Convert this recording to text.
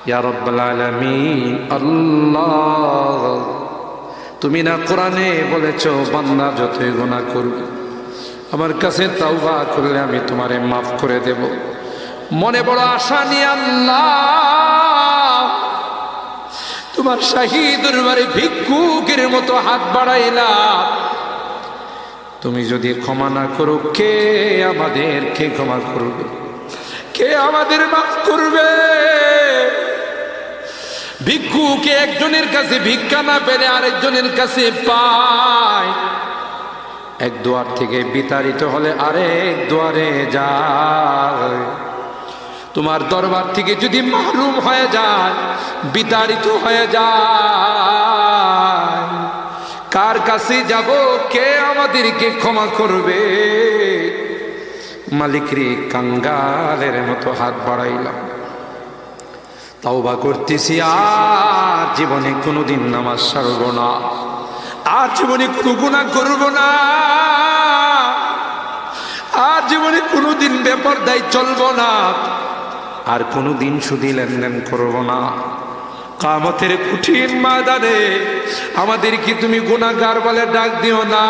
ইয়া রাব্বাল আলামিন। আল্লাহ, তুমি না কোরআনে বলেছো বান্দা যতই গুনাহ করবে আমার কাছে তাওবা করলে আমি তোমারে মাফ করে দেব। মনে বড় আশা নিয়ে আল্লাহ তোমার শাহী দরবারে ভিক্ষুকের মতো হাত বাড়াইলাম। তুমি যদি ক্ষমা না করো, কে আমাদেরকে ক্ষমা করবে? কে আমাদের মাফ করবে? ভিক্ষুকে একজনের কাছে ভিক্ষা না পেলে আরেকজনের কাছে পায়। এক দুয়ার থেকে বিতাড়িত হলে আরেক দুয়ারে যায়। তোমার দরবার থেকে যদি মাহরুম হয়ে যায়, বিতাড়িত হয়ে যায়, কার কাছে যাব? কে আমাদেরকে ক্ষমা করবে? মালিক রে, কাঙ্গালের মতো হাত বাড়াইলাম, তাওবা করতেছি, আর জীবনে কোনোদিন নামাজ ছাড়ব না, আর জীবনে কোনো গুনাহ করব না, আর জীবনে কোনোদিন বেপরদায় চলব না, আর কোনোদিন সুদী লেনদেন করব না। কিয়ামতের কঠিন ময়দানে আমাদেরকে তুমি গুনাহগার বলে ডাক দিও না।